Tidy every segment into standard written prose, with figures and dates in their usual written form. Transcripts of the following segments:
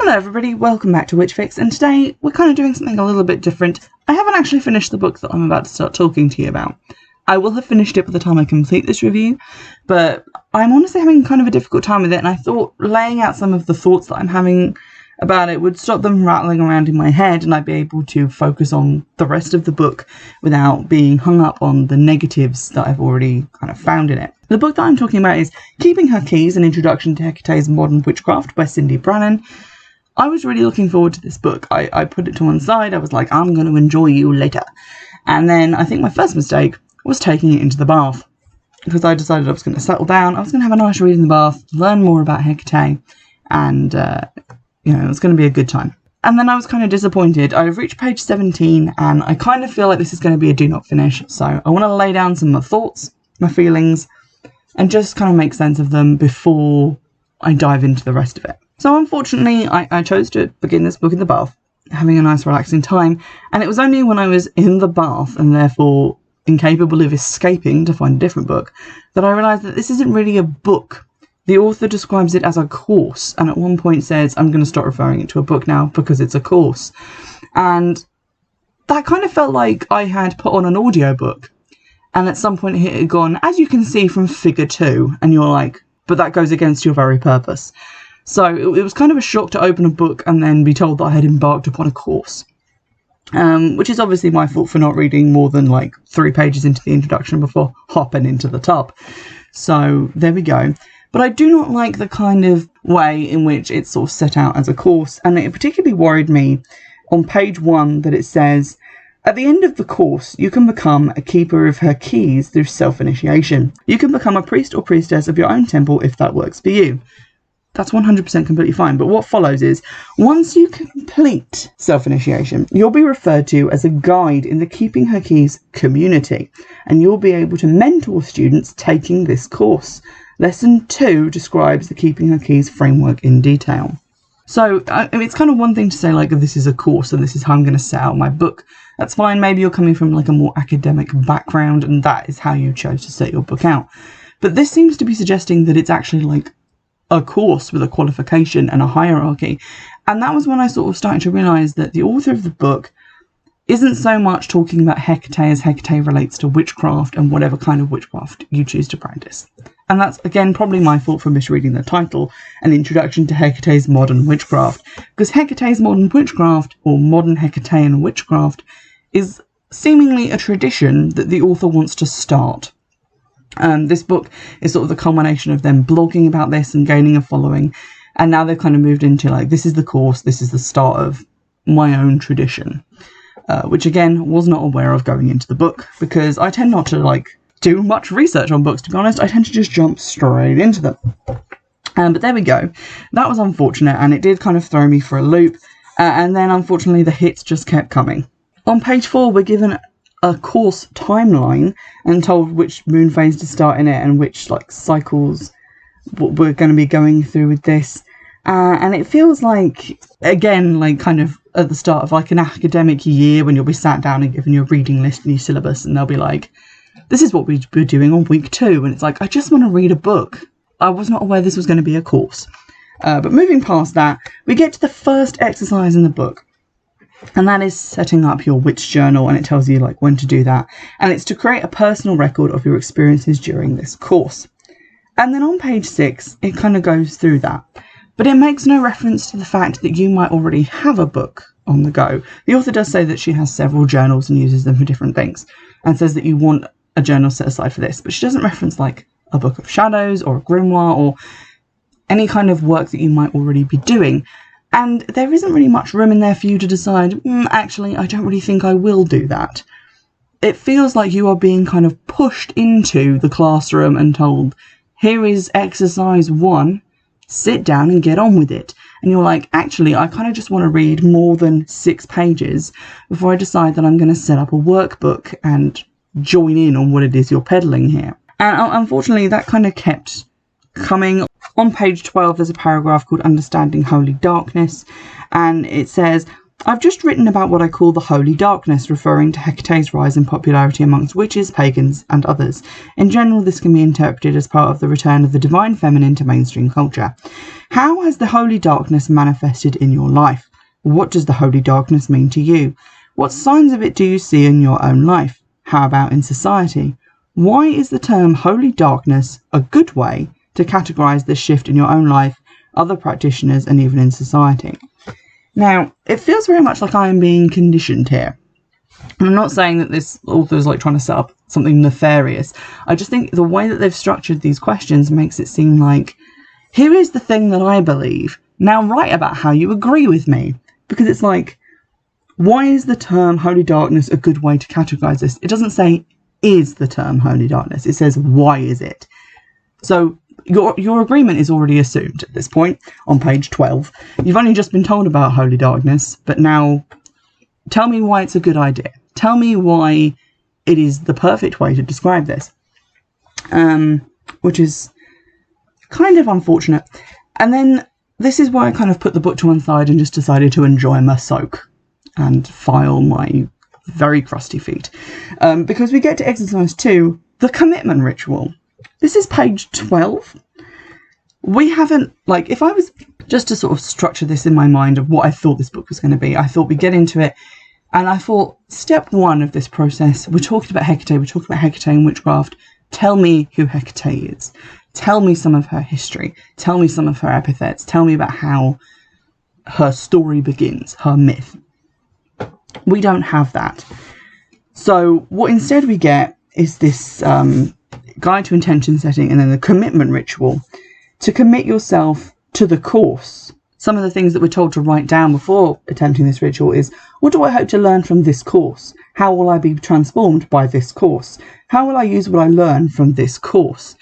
Hello everybody, welcome back to Witchfix, and today we're kind of doing something a little bit different. I haven't actually finished the book that I'm about to start talking to you about. I will have finished it by the time I complete this review, but I'm honestly having kind of a difficult time with it, and I thought laying out some of the thoughts that I'm having about it would stop them rattling around in my head, and I'd be able to focus on the rest of the book without being hung up on the negatives that I've already kind of found in it. The book that I'm talking about is Keeping Her Keys, An Introduction to Hecate's Modern Witchcraft by Cyndi Brannen. I was really looking forward to this book. I put it to one side. I was like, I'm going to enjoy you later. And then I think my first mistake was taking it into the bath, because I decided I was going to settle down. I was going to have a nice read in the bath, learn more about Hekate, and, it was going to be a good time. And then I was kind of disappointed. I've reached page 17, and I kind of feel like this is going to be a do not finish. So I want to lay down some of my thoughts, my feelings, and just kind of make sense of them before I dive into the rest of it. So unfortunately, I chose to begin this book in the bath, having a nice relaxing time, and it was only when I was in the bath and therefore incapable of escaping to find a different book that I realised that this isn't really a book. The author describes it as a course, and at one point says, I'm going to start referring it to a book now because it's a course. And that kind of felt like I had put on an audiobook, and at some point it had gone, as you can see from figure 2, and you're like, but that goes against your very purpose. So it was kind of a shock to open a book and then be told that I had embarked upon a course, which is obviously my fault for not reading more than like 3 pages into the introduction before hopping into the tub. So there we go. But I do not like the kind of way in which it's sort of set out as a course, and it particularly worried me on page 1 that it says, at the end of the course, you can become a keeper of her keys through self-initiation. You can become a priest or priestess of your own temple if that works for you. That's 100% completely fine, but what follows is, once you complete self-initiation, you'll be referred to as a guide in the Keeping Her Keys community, and you'll be able to mentor students taking this course. Lesson 2 describes the Keeping Her Keys framework in detail. So, I mean, it's kind of one thing to say, like, this is a course and this is how I'm going to set out my book. That's fine, maybe you're coming from, like, a more academic background and that is how you chose to set your book out. But this seems to be suggesting that it's actually, like, a course with a qualification and a hierarchy, and that was when I sort of started to realise that the author of the book isn't so much talking about Hekate as Hekate relates to witchcraft and whatever kind of witchcraft you choose to practice. And that's, again, probably my fault for misreading the title, An Introduction to Hecate's Modern Witchcraft, because Hecate's Modern Witchcraft, or Modern Hecatean Witchcraft, is seemingly a tradition that the author wants to start. This book is sort of the culmination of them blogging about this and gaining a following, and now they've kind of moved into like, this is the course, this is the start of my own tradition, which again was not aware of going into the book, because I tend not to like do much research on books, to be honest. I tend to just jump straight into them. But there we go. That was unfortunate, and it did kind of throw me for a loop, and then unfortunately the hits just kept coming. On page 4 we're given a course timeline and told which moon phase to start in it and which like cycles we're going to be going through with this, and it feels like, again, like kind of at the start of like an academic year when you'll be sat down and given your reading list and your syllabus, and they'll be like, this is what we're doing on week 2, and it's like, I just want to read a book. I was not aware this was going to be a course. But moving past that, we get to the first exercise in the book, and that is setting up your witch journal, and it tells you like when to do that, and it's to create a personal record of your experiences during this course. And then on page 6 it kind of goes through that, but it makes no reference to the fact that you might already have a book on the go. The author does say that she has several journals and uses them for different things, and says that you want a journal set aside for this, but she doesn't reference like a book of shadows or a grimoire or any kind of work that you might already be doing. And there isn't really much room in there for you to decide, actually, I don't really think I will do that. It feels like you are being kind of pushed into the classroom and told, here is exercise 1, sit down and get on with it. And you're like, actually, I kind of just want to read more than 6 pages before I decide that I'm going to set up a workbook and join in on what it is you're peddling here. And unfortunately, that kind of kept coming. On page 12 there's a paragraph called Understanding Holy Darkness, and it says, I've just written about what I call the Holy Darkness, referring to Hecate's rise in popularity amongst witches, pagans, and others. In general, this can be interpreted as part of the return of the divine feminine to mainstream culture. How has the Holy Darkness manifested in your life? What does the Holy Darkness mean to you? What signs of it do you see in your own life? How about in society? Why is the term Holy Darkness a good way to categorise this shift in your own life, other practitioners, and even in society? Now, it feels very much like I am being conditioned here. I'm not saying that this author is like trying to set up something nefarious. I just think the way that they've structured these questions makes it seem like, here is the thing that I believe. Now write about how you agree with me. Because it's like, why is the term Holy Darkness a good way to categorise this? It doesn't say, is the term Holy Darkness. It says, why is it? So your agreement is already assumed at this point on page 12. You've only just been told about Holy Darkness, but now tell me why it's a good idea. Tell me why it is the perfect way to describe this, which is kind of unfortunate. And then this is why I kind of put the book to one side and just decided to enjoy my soak and file my very crusty feet, because we get to exercise 2, the commitment ritual. This is page 12. We haven't, like, if I was just to sort of structure this in my mind of what I thought this book was going to be, I thought we'd get into it, and I thought, step 1 of this process, we're talking about Hekate, and witchcraft. Tell me who Hekate is. Tell me some of her history. Tell me some of her epithets. Tell me about how her story begins, her myth. We don't have that. So what instead we get is this guide to intention setting, and then the commitment ritual to commit yourself to the course. Some of the things that we're told to write down before attempting this ritual is, what do I hope to learn from this course? How will I be transformed by this course? How will I use what I learn from this course?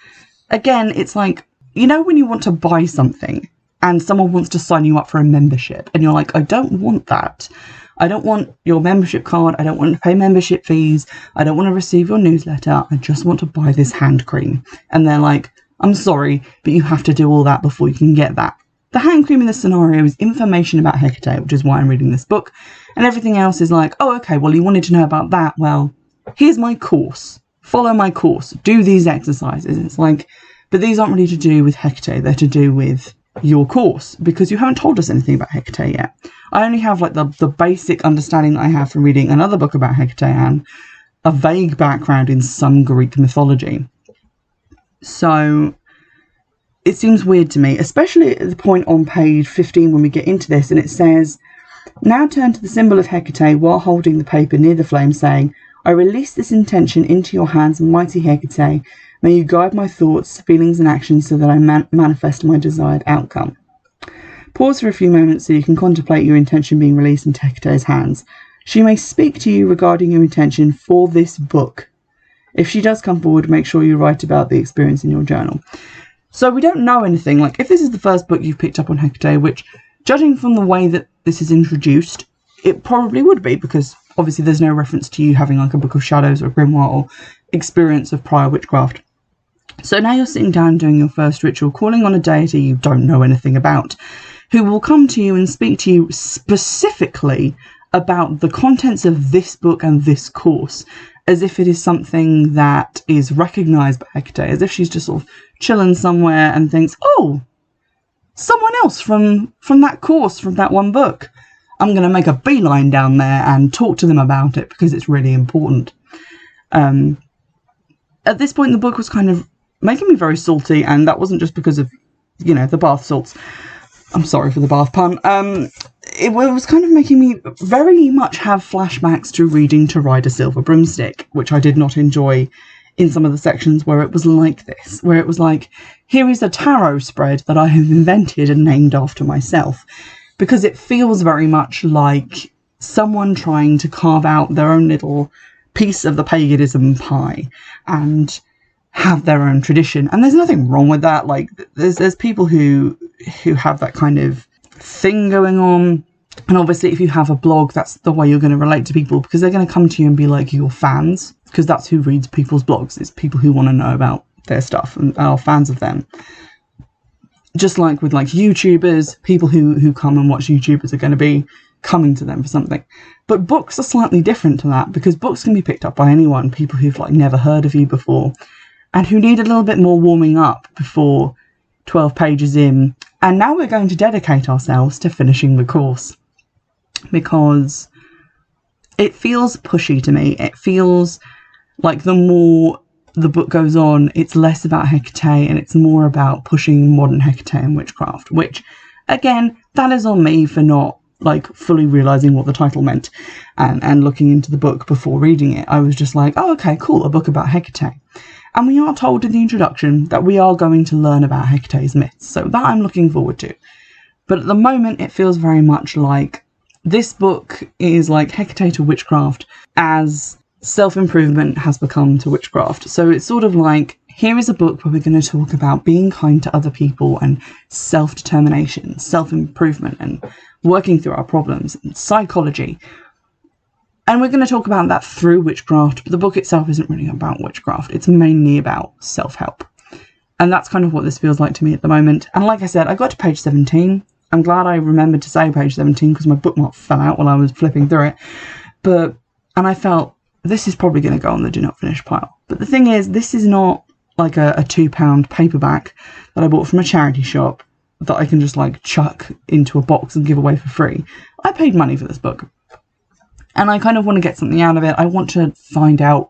Again, it's like, you know when you want to buy something and someone wants to sign you up for a membership and you're like, I don't want that. I don't want your membership card. I don't want to pay membership fees. I don't want to receive your newsletter. I just want to buy this hand cream. And they're like, I'm sorry, but you have to do all that before you can get that. The hand cream in this scenario is information about Hekate, which is why I'm reading this book. And everything else is like, oh, okay, well, you wanted to know about that. Well, here's my course. Follow my course. Do these exercises. It's like, but these aren't really to do with Hekate. They're to do with your course, because you haven't told us anything about Hekate yet. I only have like the basic understanding that I have from reading another book about Hekate and a vague background in some Greek mythology. So it seems weird to me, especially at the point on page 15 when we get into this, and it says, now turn to the symbol of Hekate while holding the paper near the flame, saying, I release this intention into your hands, mighty Hekate. May you guide my thoughts, feelings, and actions so that I manifest my desired outcome. Pause for a few moments so you can contemplate your intention being released into Hekate's hands. She may speak to you regarding your intention for this book. If she does come forward, make sure you write about the experience in your journal. So we don't know anything. Like, if this is the first book you've picked up on Hekate, which, judging from the way that this is introduced, it probably would be, because obviously there's no reference to you having like a Book of Shadows or a grimoire or experience of prior witchcraft. So now you're sitting down doing your first ritual, calling on a deity you don't know anything about, who will come to you and speak to you specifically about the contents of this book and this course, as if it is something that is recognised by Hekate, as if she's just sort of chilling somewhere and thinks, oh, someone else from that course, from that one book. I'm going to make a beeline down there and talk to them about it because it's really important. At this point, the book was kind of making me very salty, and that wasn't just because of, you know, the bath salts. I'm sorry for the bath pun. It was kind of making me very much have flashbacks to reading To Ride a Silver Broomstick, which I did not enjoy in some of the sections where it was like this, where it was like, here is a tarot spread that I have invented and named after myself, because it feels very much like someone trying to carve out their own little piece of the paganism pie and have their own tradition. And there's nothing wrong with that. Like, there's people who have that kind of thing going on, and obviously if you have a blog, that's the way you're going to relate to people, because they're going to come to you and be like your fans, because that's who reads people's blogs. It's people who want to know about their stuff and are fans of them. Just like with like YouTubers, people who come and watch YouTubers are going to be coming to them for something. But books are slightly different to that, because books can be picked up by anyone, people who've like never heard of you before, and who need a little bit more warming up before 12 pages in. And now we're going to dedicate ourselves to finishing the course, because it feels pushy to me. It feels like the more the book goes on, it's less about Hekate and it's more about pushing modern Hekate and witchcraft, which, again, that is on me for not like fully realising what the title meant and looking into the book before reading it. I was just like, oh, okay, cool, a book about Hekate. And we are told in the introduction that we are going to learn about Hekate's myths, so that I'm looking forward to. But at the moment, it feels very much like this book is like Hekate to witchcraft as self-improvement has become to witchcraft. So it's sort of like, here is a book where we're going to talk about being kind to other people and self-determination, self-improvement, and working through our problems, and psychology. And we're going to talk about that through witchcraft, but the book itself isn't really about witchcraft. It's mainly about self-help. And that's kind of what this feels like to me at the moment. And like I said, I got to page 17. I'm glad I remembered to say page 17 because my bookmark fell out while I was flipping through it. And I felt, this is probably going to go on the do not finish pile. But the thing is, this is not like a £2 paperback that I bought from a charity shop that I can just like chuck into a box and give away for free. I paid money for this book. And I kind of want to get something out of it. I want to find out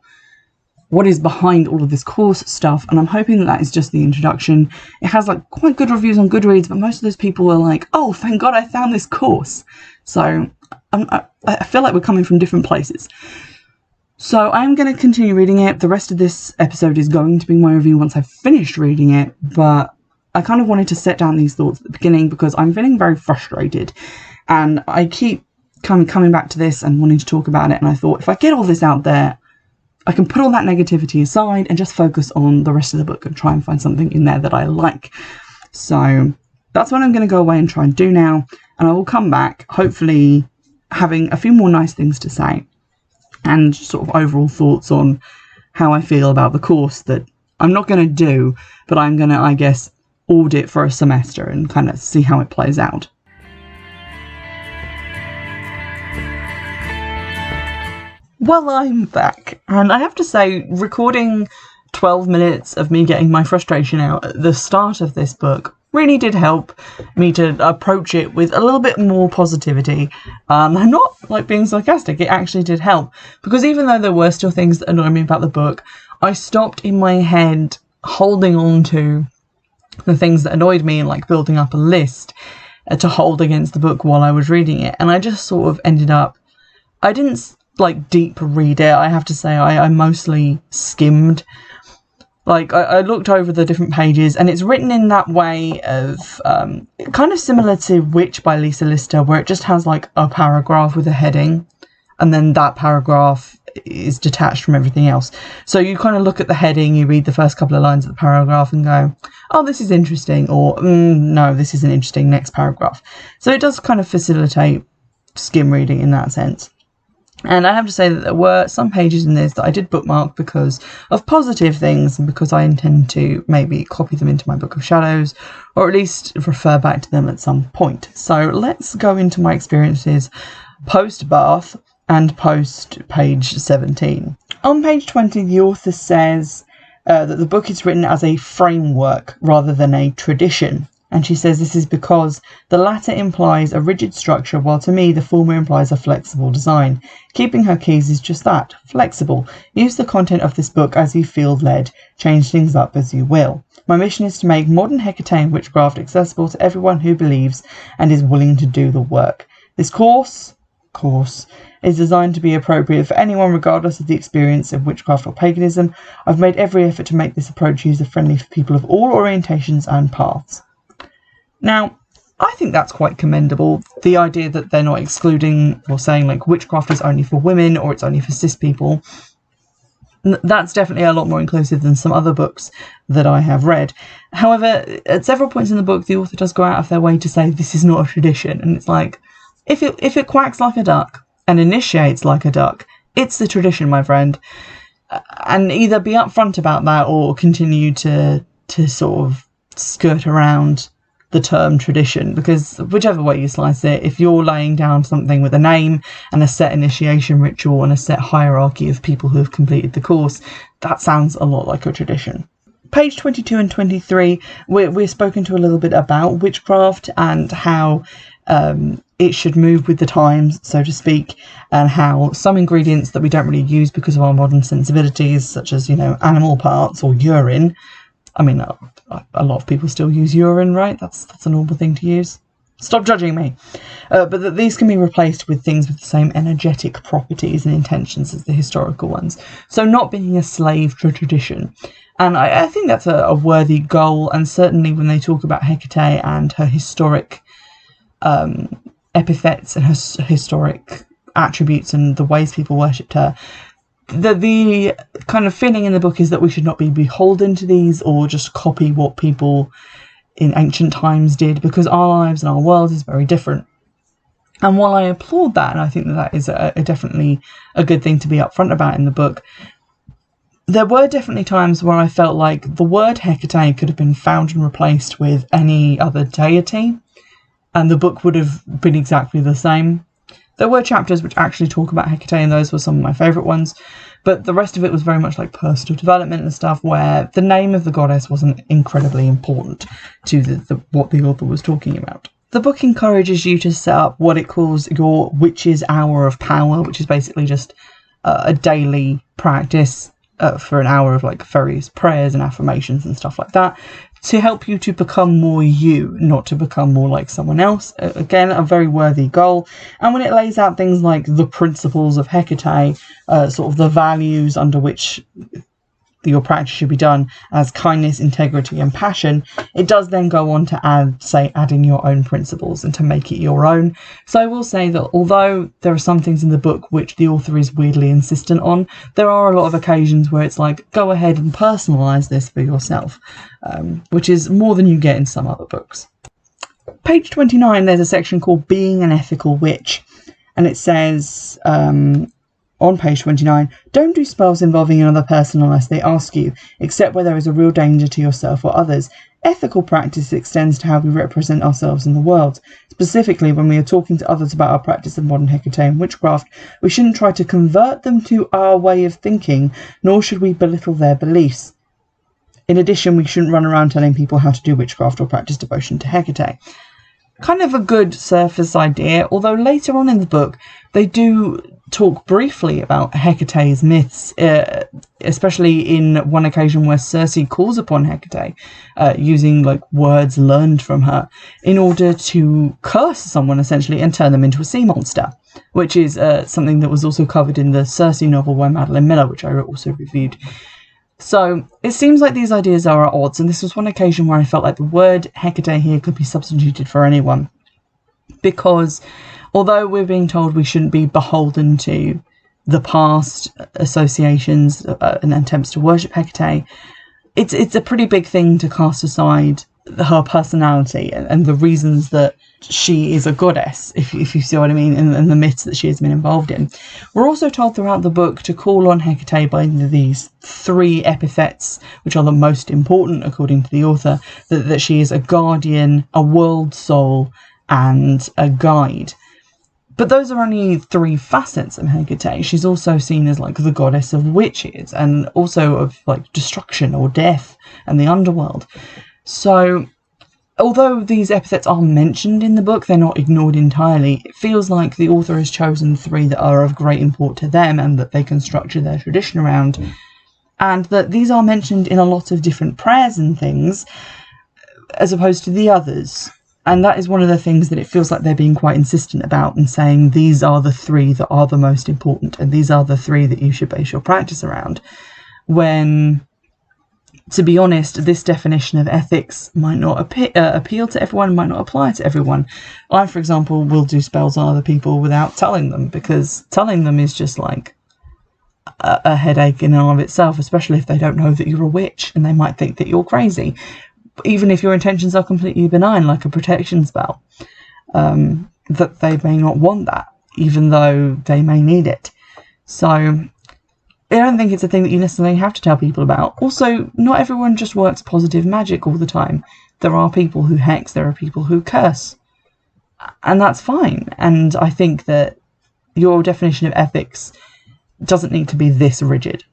what is behind all of this course stuff, and I'm hoping that is just the introduction. It has like quite good reviews on Goodreads, but most of those people are like, oh, thank God I found this course. So I feel like we're coming from different places. So I'm going to continue reading it. The rest of this episode is going to be my review once I've finished reading it, but I kind of wanted to set down these thoughts at the beginning because I'm feeling very frustrated, and I keep coming back to this and wanting to talk about it, and I thought, if I get all this out there, I can put all that negativity aside and just focus on the rest of the book and try and find something in there that I like. So that's what I'm going to go away and try and do now, and I will come back, hopefully having a few more nice things to say and sort of overall thoughts on how I feel about the course that I'm not going to do, but I'm going to, I guess, audit for a semester and kind of see how it plays out. Well, I'm back, and I have to say, recording 12 minutes of me getting my frustration out at the start of this book really did help me to approach it with a little bit more positivity. I'm not like being sarcastic, it actually did help, because even though there were still things that annoyed me about the book, I stopped in my head holding on to the things that annoyed me and like building up a list to hold against the book while I was reading it, and I just sort of ended up, I didn't like deep read it, I have to say. I mostly skimmed. Like I looked over the different pages, and it's written in that way of kind of similar to Witch by Lisa Lister, where it just has like a paragraph with a heading, and then that paragraph is detached from everything else. So you kind of look at the heading, you read the first couple of lines of the paragraph and go, oh, this is interesting, or no, this isn't interesting, next paragraph. So it does kind of facilitate skim reading in that sense. And I have to say that there were some pages in this that I did bookmark because of positive things, and because I intend to maybe copy them into my Book of Shadows, or at least refer back to them at some point. So let's go into my experiences post-bath and post-page 17. On page 20, the author says that the book is written as a framework rather than a tradition. And she says this is because the latter implies a rigid structure, while to me the former implies a flexible design. Keeping her keys is just that, flexible. Use the content of this book as you feel led. Change things up as you will. My mission is to make modern Hekate and witchcraft accessible to everyone who believes and is willing to do the work. This course is designed to be appropriate for anyone regardless of the experience of witchcraft or paganism. I've made every effort to make this approach user-friendly for people of all orientations and paths. Now, I think that's quite commendable, the idea that they're not excluding or saying like witchcraft is only for women or it's only for cis people. That's definitely a lot more inclusive than some other books that I have read. However, at several points in the book, the author does go out of their way to say this is not a tradition, and it's like, if it quacks like a duck and initiates like a duck, it's the tradition, my friend. And either be upfront about that or continue to sort of skirt around the term tradition, because whichever way you slice it, if you're laying down something with a name and a set initiation ritual and a set hierarchy of people who have completed the course, that sounds a lot like a tradition. Page 22 and 23, we're spoken to a little bit about witchcraft and how it should move with the times, so to speak, and how some ingredients that we don't really use because of our modern sensibilities, such as, you know, animal parts or urine. I mean, a lot of people still use urine, right? That's a normal thing to use. Stop judging me. But that these can be replaced with things with the same energetic properties and intentions as the historical ones. So not being a slave to tradition. And I think that's a worthy goal. And certainly when they talk about Hekate and her historic epithets and her historic attributes and the ways people worshipped her, the kind of feeling in the book is that we should not be beholden to these or just copy what people in ancient times did, because our lives and our world is very different. And while I applaud that, and I think that is definitely a good thing to be upfront about in the book, there were definitely times where I felt like the word Hekate could have been found and replaced with any other deity, and the book would have been exactly the same. There were chapters which actually talk about Hekate, and those were some of my favourite ones, but the rest of it was very much like personal development and stuff, where the name of the goddess wasn't incredibly important to what the author was talking about. The book encourages you to set up what it calls your Witch's Hour of Power, which is basically just a daily practice for an hour of like various prayers and affirmations and stuff like that, to help you to become more you, not to become more like someone else. Again, a very worthy goal. And when it lays out things like the principles of Hekate, sort of the values under which your practice should be done as kindness, integrity and passion, it does then go on to add in your own principles and to make it your own. So I will say that although there are some things in the book which the author is weirdly insistent on, there are a lot of occasions where it's like, go ahead and personalise this for yourself, which is more than you get in some other books. Page 29, there's a section called Being an Ethical Witch, and it says on page 29, don't do spells involving another person unless they ask you, except where there is a real danger to yourself or others. Ethical practice extends to how we represent ourselves in the world. Specifically, when we are talking to others about our practice of modern Hekate and witchcraft, we shouldn't try to convert them to our way of thinking, nor should we belittle their beliefs. In addition, we shouldn't run around telling people how to do witchcraft or practice devotion to Hekate. Kind of a good surface idea, although later on in the book, they do talk briefly about Hecate's myths, especially in one occasion where Circe calls upon Hekate, using like words learned from her, in order to curse someone essentially and turn them into a sea monster, which is something that was also covered in the Circe novel by Madeline Miller, which I also reviewed. So it seems like these ideas are at odds, and this was one occasion where I felt like the word Hekate here could be substituted for anyone, because although we're being told we shouldn't be beholden to the past associations and attempts to worship Hekate, it's a pretty big thing to cast aside her personality and the reasons that she is a goddess, if you see what I mean, and the myths that she has been involved in. We're also told throughout the book to call on Hekate by these three epithets, which are the most important according to the author, that she is a guardian, a world soul, and a guide. But those are only three facets of Hekate. She's also seen as like the goddess of witches and also of like destruction or death and the underworld. So although these epithets are mentioned in the book, they're not ignored entirely. It feels like the author has chosen three that are of great import to them and that they can structure their tradition around, and that these are mentioned in a lot of different prayers and things as opposed to the others. And that is one of the things that it feels like they're being quite insistent about and saying these are the three that are the most important and these are the three that you should base your practice around, when, to be honest, this definition of ethics might not appeal to everyone, might not apply to everyone. I, for example, will do spells on other people without telling them, because telling them is just like a headache in and of itself, especially if they don't know that you're a witch and they might think that you're crazy, even if your intentions are completely benign, like a protection spell, that they may not want that, even though they may need it. So I don't think it's a thing that you necessarily have to tell people about. Also, not everyone just works positive magic all the time. There are people who hex, there are people who curse, and that's fine. And I think that your definition of ethics doesn't need to be this rigid.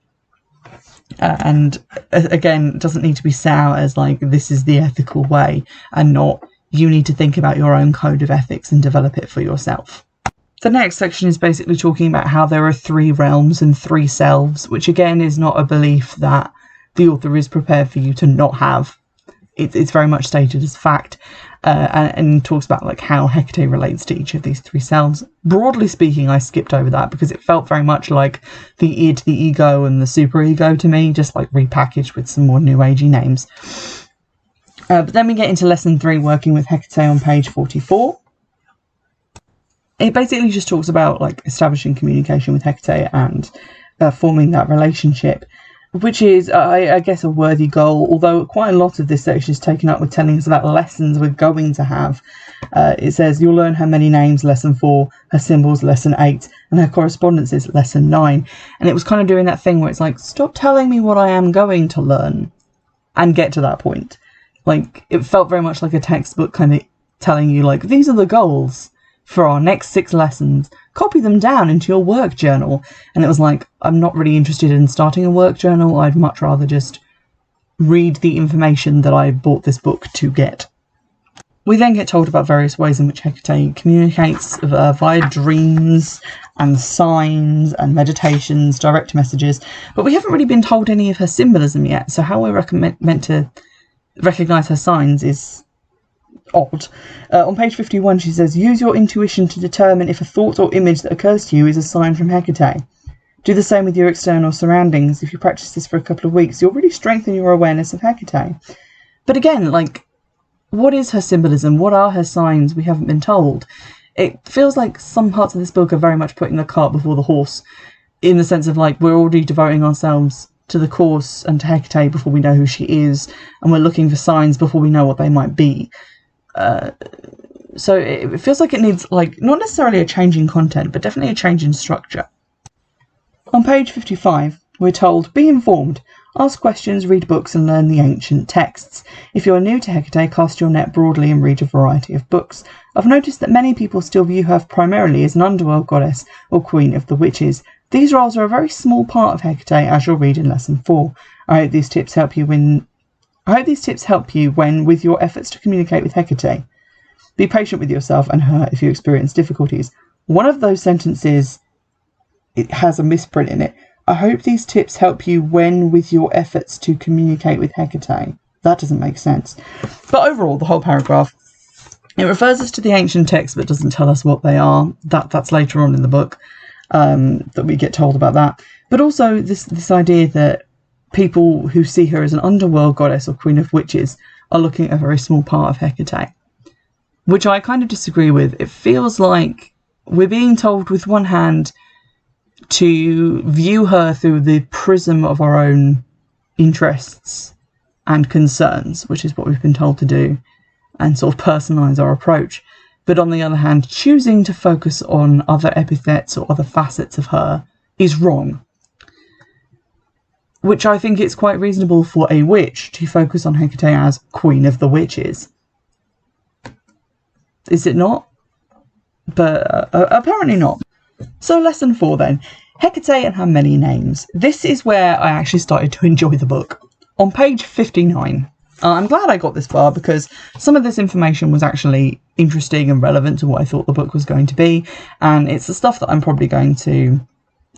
And again, doesn't need to be set out as like, this is the ethical way, and not, you need to think about your own code of ethics and develop it for yourself. The next section is basically talking about how there are 3 realms and 3 selves, which again is not a belief that the author is prepared for you to not have. It's very much stated as fact, and talks about like how Hekate relates to each of these 3 selves. Broadly speaking, I skipped over that because it felt very much like the id, the ego, and the superego to me, just like repackaged with some more new agey names. But then we get into lesson 3, working with Hekate, on page 44. It basically just talks about like establishing communication with Hekate and forming that relationship, which is, I guess, a worthy goal, although quite a lot of this section is taken up with telling us about lessons we're going to have. It says, you'll learn her many names, lesson 4, her symbols, lesson 8, and her correspondences, lesson 9. And it was kind of doing that thing where it's like, stop telling me what I am going to learn and get to that point. Like, it felt very much like a textbook kind of telling you, like, these are the goals for our next 6 lessons. Copy them down into your work journal. And it was like, I'm not really interested in starting a work journal. I'd much rather just read the information that I bought this book to get. We then get told about various ways in which Hekate communicates via dreams and signs and meditations, direct messages, but we haven't really been told any of her symbolism yet, so how we're meant to recognise her signs is odd. On page 51 she says, use your intuition to determine if a thought or image that occurs to you is a sign from Hekate. Do the same with your external surroundings. If you practice this for a couple of weeks, you'll really strengthen your awareness of Hekate. But again, like, what is her symbolism? What are her signs? We haven't been told. It feels like some parts of this book are very much putting the cart before the horse, in the sense of like, we're already devoting ourselves to the course and to Hekate before we know who she is, and we're looking for signs before we know what they might be. So it feels like it needs, like, not necessarily a change in content, but definitely a change in structure. On page 55, we're told, be informed, ask questions, read books, and learn the ancient texts. If you are new to Hekate, cast your net broadly and read a variety of books. I've noticed that many people still view her primarily as an underworld goddess or queen of the witches. These roles are a very small part of Hekate, as you'll read in lesson 4. I hope these tips help you when, with your efforts to communicate with Hekate. Be patient with yourself and her if you experience difficulties. One of those sentences, it has a misprint in it. I hope these tips help you with your efforts to communicate with Hekate. That doesn't make sense. But overall, the whole paragraph, it refers us to the ancient texts but doesn't tell us what they are. That's later on in the book that we get told about that. But also this idea that people who see her as an underworld goddess or queen of witches are looking at a very small part of Hekate, which I kind of disagree with. It feels like we're being told with one hand to view her through the prism of our own interests and concerns, which is what we've been told to do, and sort of personalise our approach. But on the other hand, choosing to focus on other epithets or other facets of her is wrong. Which I think it's quite reasonable for a witch to focus on Hekate as Queen of the Witches. Is it not? But apparently not. So lesson 4 then. Hekate and her many names. This is where I actually started to enjoy the book. On page 59. I'm glad I got this far because some of this information was actually interesting and relevant to what I thought the book was going to be. And it's the stuff that I'm probably going to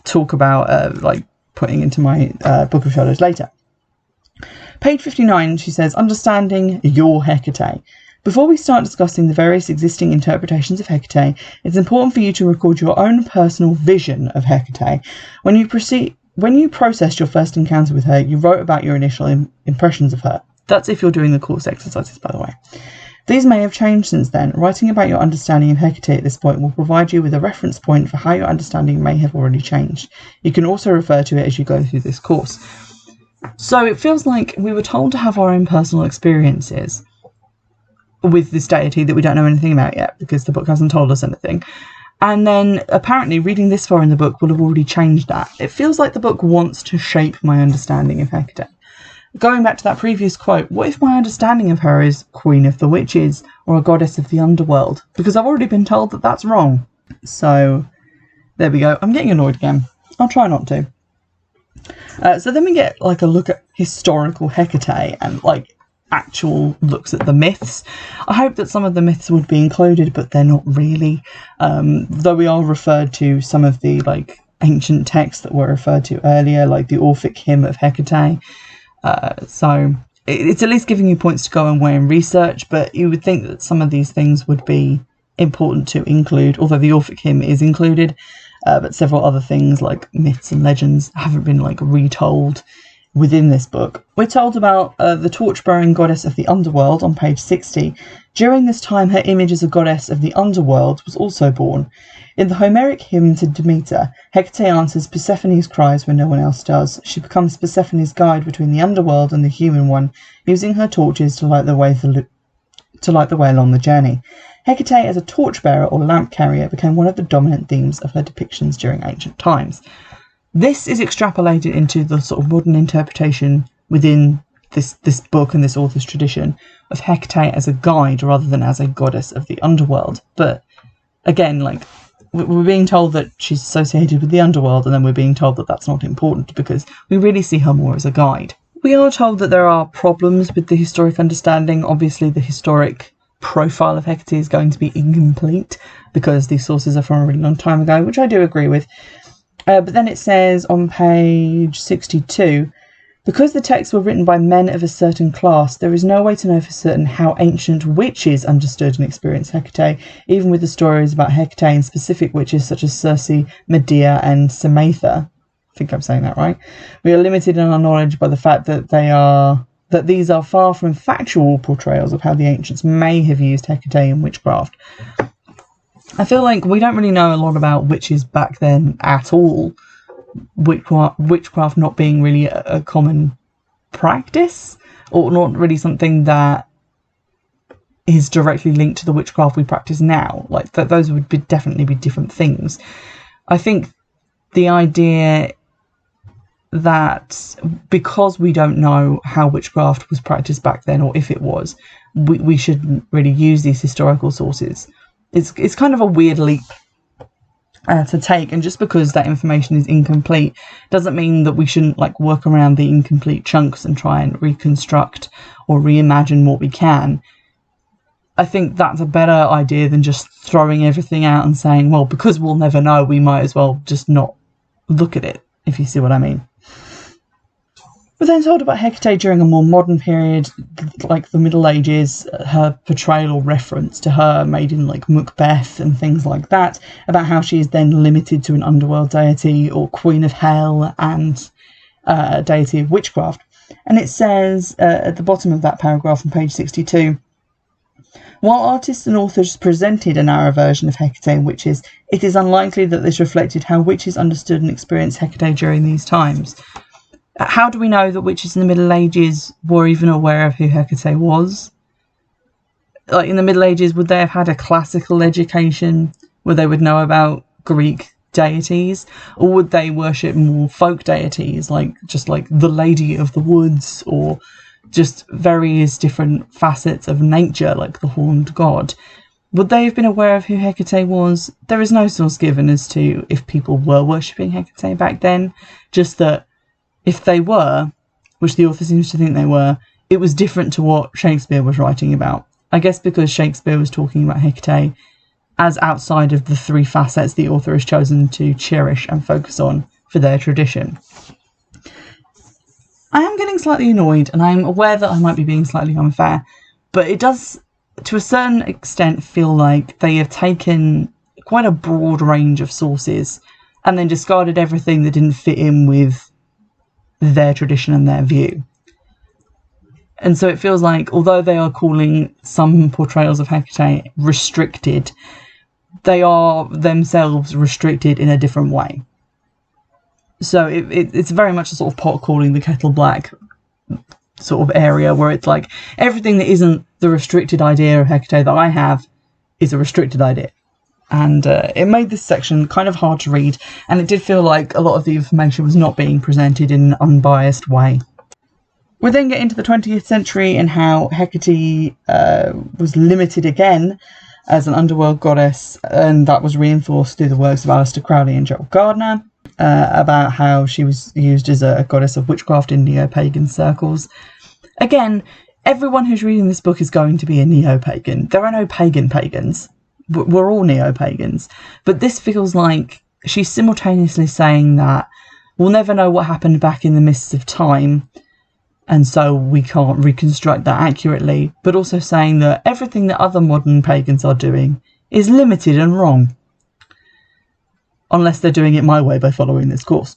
talk about, like putting into my Book of Shadows later. Page 59, she says, understanding your Hekate. Before we start discussing the various existing interpretations of Hekate, it's important for you to record your own personal vision of Hekate. When you processed your first encounter with her, you wrote about your initial impressions of her. That's if you're doing the course exercises, by the way. These may have changed since then. Writing about your understanding of Hekate at this point will provide you with a reference point for how your understanding may have already changed. You can also refer to it as you go through this course. So it feels like we were told to have our own personal experiences with this deity that we don't know anything about yet because the book hasn't told us anything. And then apparently reading this far in the book will have already changed that. It feels like the book wants to shape my understanding of Hekate. going back to that previous quote, what if my understanding of her is Queen of the Witches or a goddess of the underworld? Because I've already been told that that's wrong. So there we go. I'm getting annoyed again. I'll try not to. So then we get like a look at historical Hekate and like actual looks at the myths. I hope that some of the myths would be included, but they're not really. Though we are referred to some of the like ancient texts that were referred to earlier, like the Orphic hymn of Hekate. So it's at least giving you points to go away and research, but you would think that some of these things would be important to include, although the Orphic hymn is included, but several other things like myths and legends haven't been like retold within this book. We're told about the torch-bearing goddess of the underworld on page 60. During this time, her image as a goddess of the underworld was also born. In the Homeric hymn to Demeter, Hekate answers Persephone's cries when no one else does. She becomes Persephone's guide between the underworld and the human one, using her torches to light the way along the journey. Hekate as a torchbearer or lamp carrier became one of the dominant themes of her depictions during ancient times. This is extrapolated into the sort of modern interpretation within this book and this author's tradition of Hekate as a guide rather than as a goddess of the underworld. But again, like, we're being told that she's associated with the underworld, and then we're being told that that's not important because we really see her more as a guide. We are told that there are problems with the historic understanding. Obviously, the historic profile of Hekate is going to be incomplete because these sources are from a really long time ago, which I do agree with. But then it says on page 62, because the texts were written by men of a certain class, there is no way to know for certain how ancient witches understood and experienced Hekate, even with the stories about Hekate and specific witches such as Circe, Medea, and Samatha. I think I'm saying that right. We are limited in our knowledge by the fact that these are far from factual portrayals of how the ancients may have used Hekate in witchcraft. I feel like we don't really know a lot about witches back then at all. Witchcraft not being really a common practice, or not really something that is directly linked to the witchcraft we practice now. Like those would definitely be different things. I think the idea that because we don't know how witchcraft was practiced back then, or if it was, we shouldn't really use these historical sources. It's kind of a weird leap to take, and just because that information is incomplete doesn't mean that we shouldn't like work around the incomplete chunks and try and reconstruct or reimagine what we can. I think that's a better idea than just throwing everything out and saying, well, because we'll never know, we might as well just not look at it, if you see what I mean. We're then told about Hekate during a more modern period, like the Middle Ages, her portrayal or reference to her made in like Macbeth and things like that, about how she is then limited to an underworld deity or queen of hell and a deity of witchcraft. And it says at the bottom of that paragraph on page 62, while artists and authors presented a narrow version of Hekate and witches, it is unlikely that this reflected how witches understood and experienced Hekate during these times. How do we know that witches in the Middle Ages were even aware of who Hekate was? Like in the Middle Ages, would they have had a classical education where they would know about Greek deities? Or would they worship more folk deities, like just like the Lady of the Woods, or just various different facets of nature, like the Horned God? Would they have been aware of who Hekate was? There is no source given as to if people were worshipping Hekate back then, just that if they were, which the author seems to think they were, it was different to what Shakespeare was writing about. I guess because Shakespeare was talking about Hekate as outside of the three facets the author has chosen to cherish and focus on for their tradition. I am getting slightly annoyed, and I'm aware that I might be being slightly unfair, but it does, to a certain extent, feel like they have taken quite a broad range of sources and then discarded everything that didn't fit in with their tradition and their view. And so it feels like, although they are calling some portrayals of Hekate restricted, they are themselves restricted in a different way. So it's very much a sort of pot calling the kettle black sort of area, where it's like everything that isn't the restricted idea of Hekate that I have is a restricted idea. And it made this section kind of hard to read, and it did feel like a lot of the information was not being presented in an unbiased way. We then get into the 20th century and how Hekate was limited again as an underworld goddess, and that was reinforced through the works of Aleister Crowley and Joel Gardner, about how she was used as a goddess of witchcraft in neo-pagan circles. Again, everyone who's reading this book is going to be a neo-pagan. There are no pagan pagans. We're all neo-pagans. But this feels like she's simultaneously saying that we'll never know what happened back in the mists of time, and so we can't reconstruct that accurately, but also saying that everything that other modern pagans are doing is limited and wrong. Unless they're doing it my way by following this course.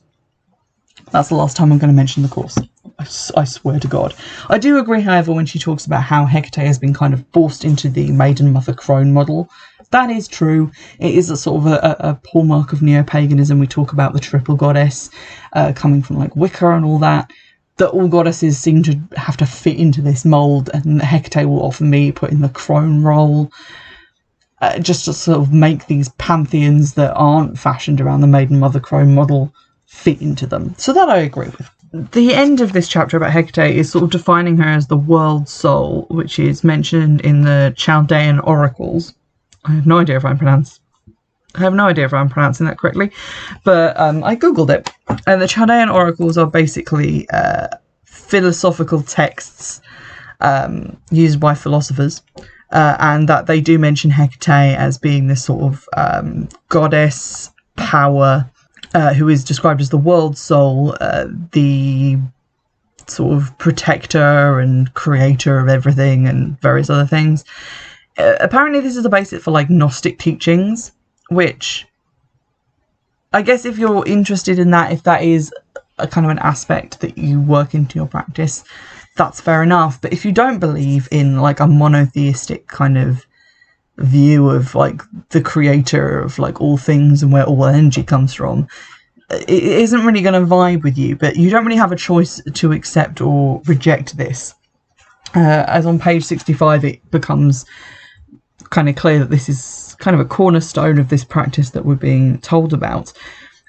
That's the last time I'm going to mention the course. I swear to God. I do agree, however, when she talks about how Hekate has been kind of forced into the maiden mother crone model. That is true. It is a sort of a hallmark of neo-paganism. We talk about the triple goddess coming from like Wicca and all that. That all goddesses seem to have to fit into this mould, and Hekate will often be put in the crone role. Just to sort of make these pantheons that aren't fashioned around the maiden mother crone model fit into them. So that I agree with. The end of this chapter about Hekate is sort of defining her as the world soul, which is mentioned in the Chaldean oracles. I have no idea if I'm pronouncing that correctly, but I googled it. And the Chaldean oracles are basically philosophical texts used by philosophers, and that they do mention Hekate as being this sort of goddess power, who is described as the world soul, the sort of protector and creator of everything and various other things. Apparently this is the basis for like Gnostic teachings, which I guess if you're interested in that, if that is a kind of an aspect that you work into your practice, that's fair enough. But if you don't believe in like a monotheistic kind of view of like the creator of like all things and where all energy comes from, it isn't really going to vibe with you. But you don't really have a choice to accept or reject this. As on page 65 it becomes kind of clear that this is kind of a cornerstone of this practice that we're being told about.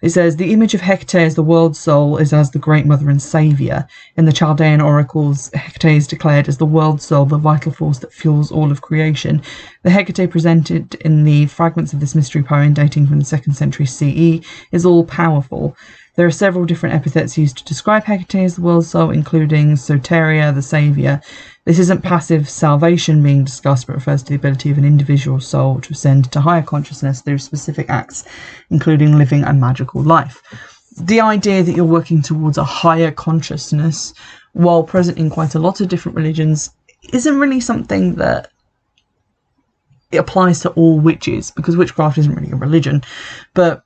It says, the image of Hekate as the world soul is as the great mother and saviour. In the Chaldean oracles, Hekate is declared as the world soul, the vital force that fuels all of creation. The Hekate presented in the fragments of this mystery poem dating from the 2nd century CE is all powerful. There are several different epithets used to describe Hekate as the world soul, including soteria, the saviour. This isn't passive salvation being discussed, but refers to the ability of an individual soul to ascend to higher consciousness through specific acts, including living a magical life. The idea that you're working towards a higher consciousness, while present in quite a lot of different religions, isn't really something that it applies to all witches, because witchcraft isn't really a religion, but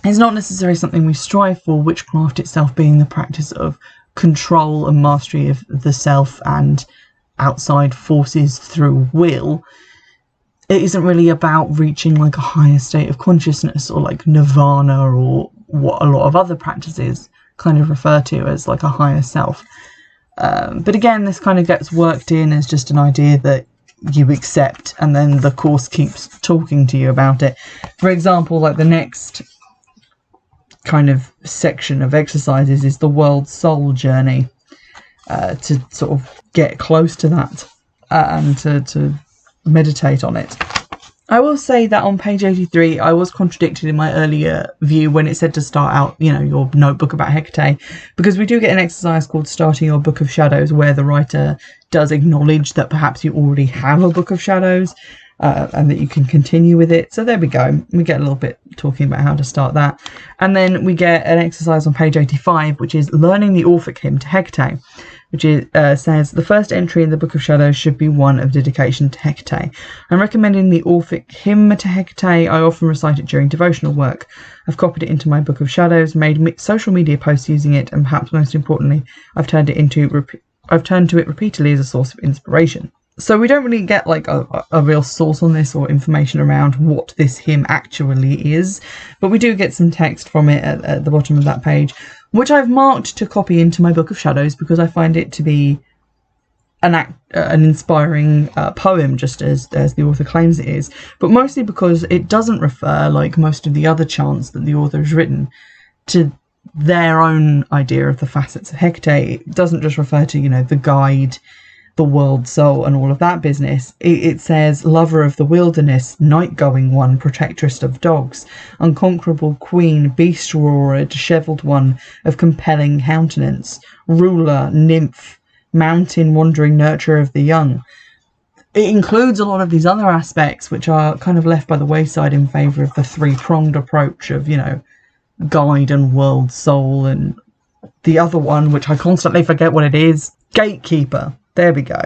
it's not necessarily something we strive for, witchcraft itself being the practice of control and mastery of the self and outside forces through will. It isn't really about reaching like a higher state of consciousness or like nirvana, or what a lot of other practices kind of refer to as like a higher self. But again, this kind of gets worked in as just an idea that you accept, and then the course keeps talking to you about it. For example, like the next kind of section of exercises is the world soul journey, to sort of get close to that and to meditate on it. I will say that on page 83 I was contradicted in my earlier view when it said to start out, you know, your notebook about Hekate, because we do get an exercise called Starting Your Book of Shadows, where the writer does acknowledge that perhaps you already have a Book of Shadows, and that you can continue with it. So there we go. We get a little bit talking about how to start that. And then we get an exercise on page 85, which is learning the Orphic hymn to Hekate, which is, says, the first entry in the Book of Shadows should be one of dedication to Hekate. I'm recommending the Orphic hymn to Hekate. I often recite it during devotional work. I've copied it into my Book of Shadows, made social media posts using it, and perhaps most importantly, I've turned to it repeatedly as a source of inspiration. So we don't really get like a real source on this or information around what this hymn actually is, but we do get some text from it at the bottom of that page, which I've marked to copy into my Book of Shadows because I find it to be an inspiring poem, just as the author claims it is, but mostly because it doesn't refer, like most of the other chants that the author has written, to their own idea of the facets of Hekate. It doesn't just refer to, you know, the guide, the world soul, and all of that business. It says lover of the wilderness, night-going one, protectress of dogs, unconquerable queen, beast roarer, dishevelled one of compelling countenance, ruler, nymph, mountain wandering nurturer of the young. It includes a lot of these other aspects which are kind of left by the wayside in favour of the three-pronged approach of, you know, guide and world soul, and the other one, which I constantly forget what it is, gatekeeper. There we go.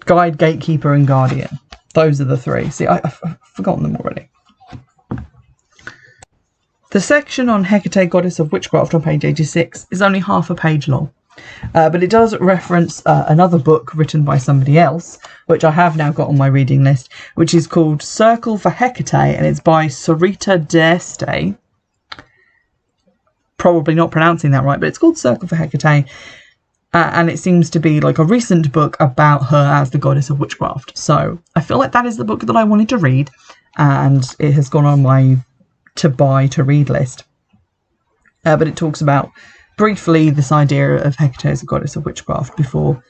Guide, gatekeeper, and guardian. Those are the three. See, I've forgotten them already. The section on Hekate, goddess of witchcraft, on page 86 is only half a page long. But it does reference another book written by somebody else, which I have now got on my reading list, which is called Circle for Hekate, and it's by Sarita D'Este. Probably not pronouncing that right, but it's called Circle for Hekate. And it seems to be like a recent book about her as the goddess of witchcraft. So I feel like that is the book that I wanted to read, and it has gone on my to-buy-to-read list. But it talks about briefly this idea of Hekate as a goddess of witchcraft before,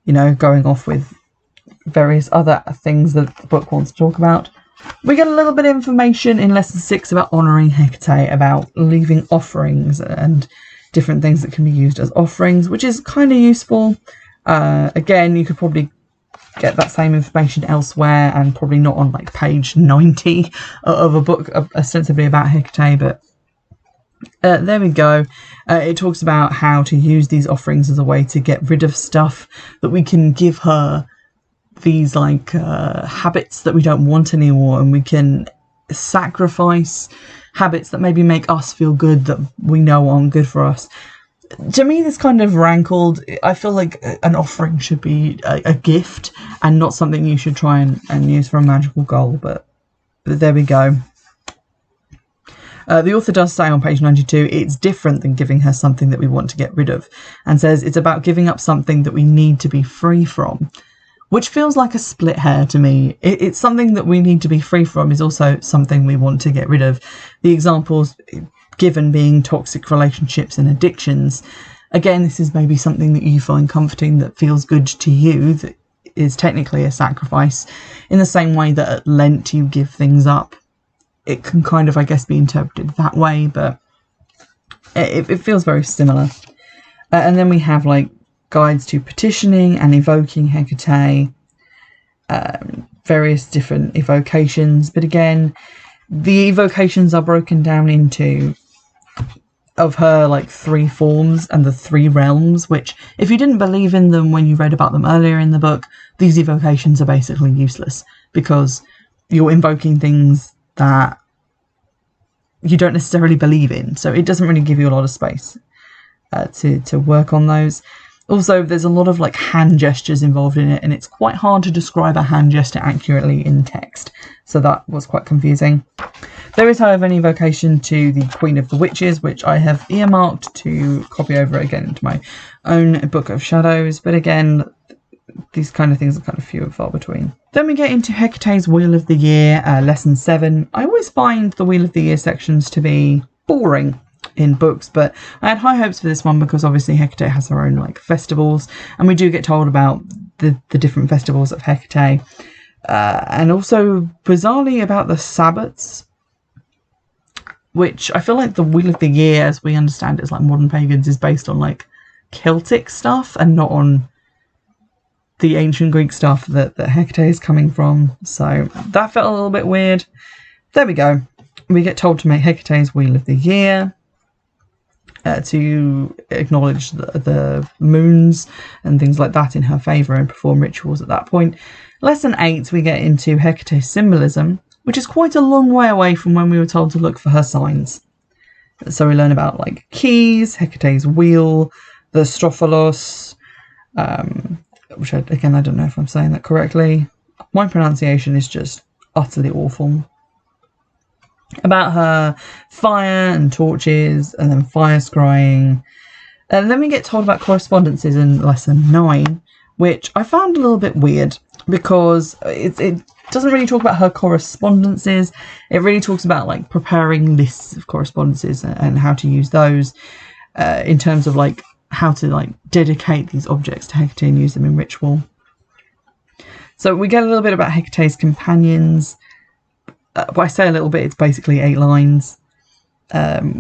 you know, going off with various other things that the book wants to talk about. We get a little bit of information in lesson 6 about honouring Hekate, about leaving offerings and different things that can be used as offerings, which is kind of useful. Again, you could probably get that same information elsewhere, and probably not on like page 90 of a book ostensibly about Hekate, but there we go. It talks about how to use these offerings as a way to get rid of stuff that we can give her, these like habits that we don't want anymore, and we can sacrifice habits that maybe make us feel good that we know aren't good for us. To me, this kind of rankled. I feel like an offering should be a gift and not something you should try and use for a magical goal, but there we go. The author does say on page 92 it's different than giving her something that we want to get rid of, and says it's about giving up something that we need to be free from, which feels like a split hair to me. It's something that we need to be free from is also something we want to get rid of. The examples given being toxic relationships and addictions. Again, this is maybe something that you find comforting, that feels good to you, that is technically a sacrifice. In the same way that at Lent you give things up, it can kind of, I guess, be interpreted that way, but it feels very similar. And then we have like guides to petitioning and evoking Hekate, various different evocations, but again, the evocations are broken down into of her like 3 forms and the 3 realms, which if you didn't believe in them when you read about them earlier in the book, these evocations are basically useless because you're invoking things that you don't necessarily believe in, so it doesn't really give you a lot of space to work on those. Also, there's a lot of like hand gestures involved in it, and it's quite hard to describe a hand gesture accurately in text, so that was quite confusing. There is, however, an evocation to the Queen of the Witches, which I have earmarked to copy over again into my own Book of Shadows, but again, these kind of things are kind of few and far between. Then we get into Hecate's Wheel of the Year, lesson 7. I always find the Wheel of the Year sections to be boring in books, but I had high hopes for this one because obviously Hekate has her own like festivals, and we do get told about the different festivals of Hekate, and also bizarrely about the Sabbats, which I feel like the Wheel of the Year, as we understand it as like modern pagans, is based on like Celtic stuff and not on the ancient Greek stuff that Hekate is coming from, so that felt a little bit weird. There we go. We get told to make Hecate's Wheel of the Year, to acknowledge the moons and things like that in her favour and perform rituals at that point. Lesson 8, we get into Hecate's symbolism, which is quite a long way away from when we were told to look for her signs. So we learn about like keys, Hecate's wheel, the strophalos, which again, I don't know if I'm saying that correctly. My pronunciation is just utterly awful. About her fire and torches, and then fire scrying. And then we get told about correspondences in lesson 9, which I found a little bit weird because it doesn't really talk about her correspondences. It really talks about like preparing lists of correspondences and how to use those. in terms of like how to like dedicate these objects to Hekate and use them in ritual. So we get a little bit about Hecate's companions. When I say a little bit, it's basically 8 lines.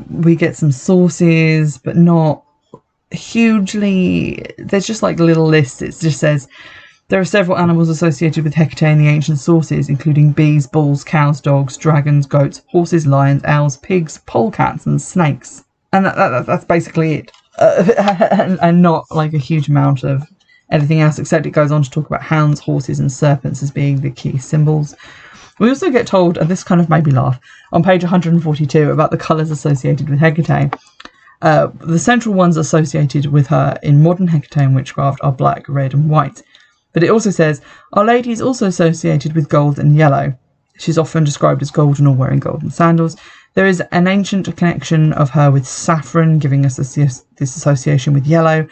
We get some sources, but not hugely. There's just like little lists. It just says there are several animals associated with Hekate in the ancient sources, including bees, bulls, cows, dogs, dragons, goats, horses, lions, owls, pigs, polecats, and snakes. And that's basically it. And not like a huge amount of anything else, except it goes on to talk about hounds, horses, and serpents as being the key symbols. We also get told, and this kind of made me laugh, on page 142 about the colours associated with Hekate. The central ones associated with her in modern Hecatean witchcraft are black, red, and white. But it also says, Our Lady is also associated with gold and yellow. She's often described as golden or wearing golden sandals. There is an ancient connection of her with saffron, giving us this association with yellow.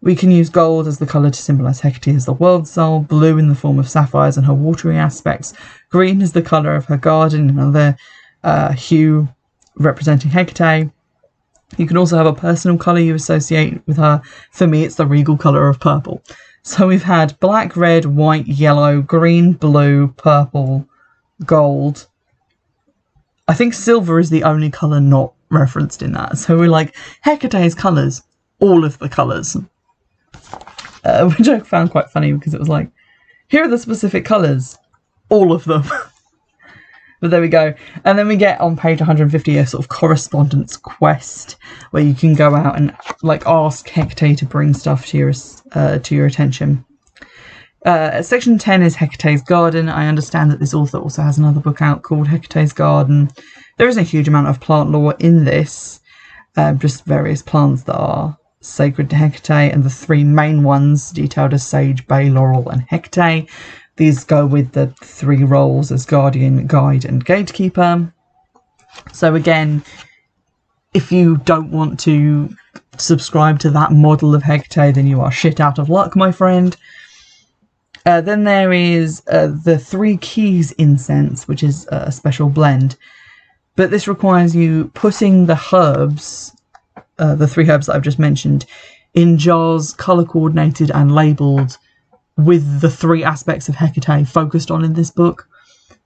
We can use gold as the colour to symbolise Hekate as the world soul, blue in the form of sapphires and her watery aspects, green is the colour of her garden, another hue representing Hekate. You can also have a personal colour you associate with her. For me, it's the regal colour of purple. So we've had black, red, white, yellow, green, blue, purple, gold. I think silver is the only colour not referenced in that. So we're like, Hecate's colours, all of the colours. Which I found quite funny because it was like, here are the specific colours, all of them. But there we go. And then we get on page 150 a sort of correspondence quest where you can go out and like ask Hekate to bring stuff to your attention. Section 10 is Hecate's Garden. I understand that this author also has another book out called Hecate's Garden. There isn't a huge amount of plant lore in this, just various plants that are sacred to Hekate, and the 3 main ones detailed as sage, bay, laurel, and Hekate. These go with the 3 roles as guardian, guide, and gatekeeper. So again, if you don't want to subscribe to that model of Hekate, then you are shit out of luck, my friend. Then there is the 3 Keys incense, which is a special blend. But this requires you putting the herbs, the 3 herbs that I've just mentioned, in jars colour coordinated and labelled with the 3 aspects of Hekate focused on in this book,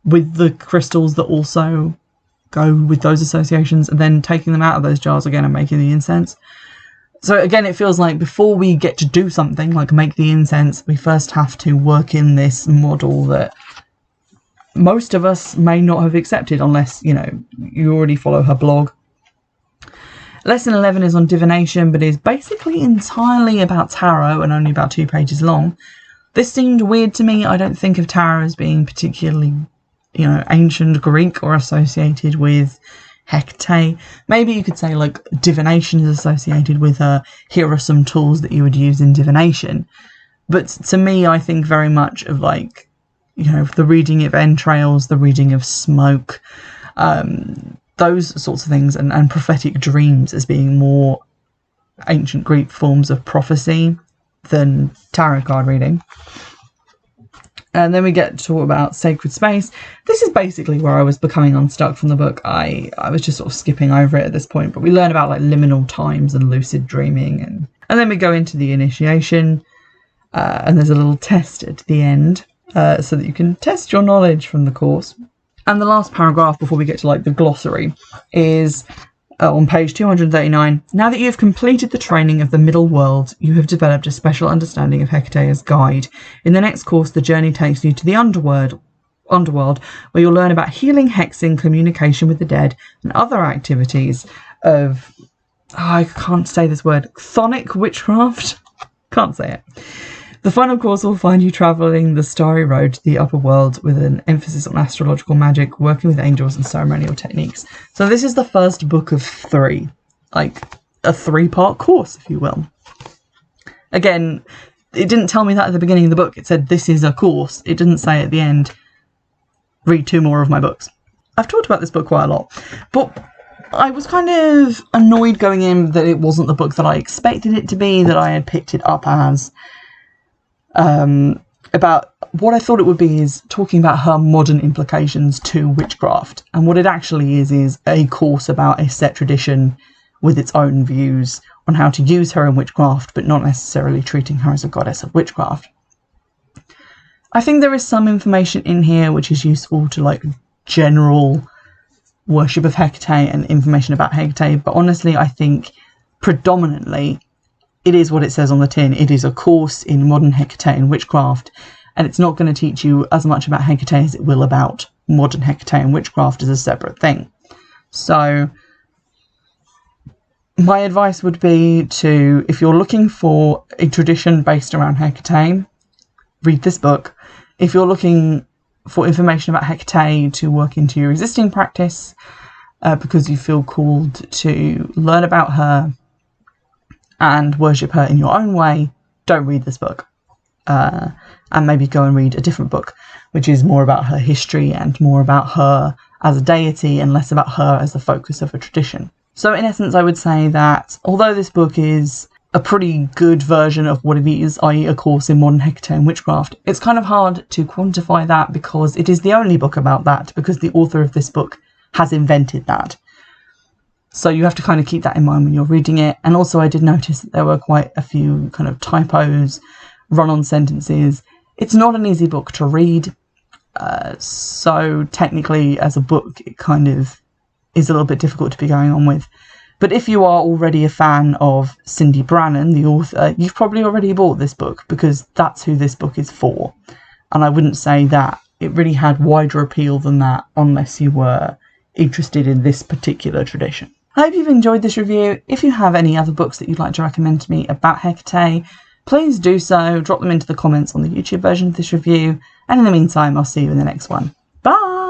with the crystals that also go with those associations, and then taking them out of those jars again and making the incense. So again, it feels like before we get to do something like make the incense, we first have to work in this model that most of us may not have accepted unless, you know, you already follow her blog. Lesson 11 is on divination, but is basically entirely about tarot and only about 2 pages long. This seemed weird to me. I don't think of tarot as being particularly, you know, ancient Greek or associated with Hekate. Maybe you could say like divination is associated with her. Here are some tools that you would use in divination. But to me, I think very much of like, you know, the reading of entrails, the reading of smoke, those sorts of things, and prophetic dreams as being more ancient Greek forms of prophecy than tarot card reading. And then we get to talk about sacred space. This is basically where I was becoming unstuck from the book. I was just sort of skipping over it at this point, but we learn about like liminal times and lucid dreaming, and then we go into the initiation, and there's a little test at the end so that you can test your knowledge from the course. And the last paragraph before we get to like the glossary is on page 239. Now that you have completed the training of the middle world, you have developed a special understanding of Hekate as guide. In the next course, the journey takes you to the underworld, where you'll learn about healing, hexing, communication with the dead, and other activities of, I can't say this word, chthonic witchcraft? Can't say it. The final course will find you travelling the starry road to the upper world with an emphasis on astrological magic, working with angels and ceremonial techniques. So this is the first book of 3, like a 3-part course, if you will. Again, it didn't tell me that at the beginning of the book. It said this is a course. It didn't say at the end, read 2 more of my books. I've talked about this book quite a lot, but I was kind of annoyed going in that it wasn't the book that I expected it to be, that I had picked it up as. About what I thought it would be is talking about her modern implications to witchcraft, and what it actually is a course about a set tradition with its own views on how to use her in witchcraft, but not necessarily treating her as a goddess of witchcraft. I think there is some information in here which is useful to like general worship of Hekate and information about Hekate, but honestly I think predominantly it is what it says on the tin. It is a course in modern Hekate and witchcraft, and it's not going to teach you as much about Hekate as it will about modern Hekate and witchcraft as a separate thing. So my advice would be to, if you're looking for a tradition based around Hekate, read this book. If you're looking for information about Hekate to work into your existing practice, because you feel called to learn about her and worship her in your own way, don't read this book. And maybe go and read a different book, which is more about her history and more about her as a deity and less about her as the focus of a tradition. So in essence, I would say that although this book is a pretty good version of what it is, i.e. a course in modern Hekate and witchcraft, it's kind of hard to quantify that because it is the only book about that, because the author of this book has invented that. So you have to kind of keep that in mind when you're reading it. And also I did notice that there were quite a few kind of typos, run-on sentences. It's not an easy book to read. So technically as a book, it kind of is a little bit difficult to be going on with. But if you are already a fan of Cyndi Brannen, the author, you've probably already bought this book because that's who this book is for. And I wouldn't say that it really had wider appeal than that unless you were interested in this particular tradition. I hope you've enjoyed this review. If you have any other books that you'd like to recommend to me about Hekate, please do so. Drop them into the comments on the YouTube version of this review. And in the meantime, I'll see you in the next one. Bye!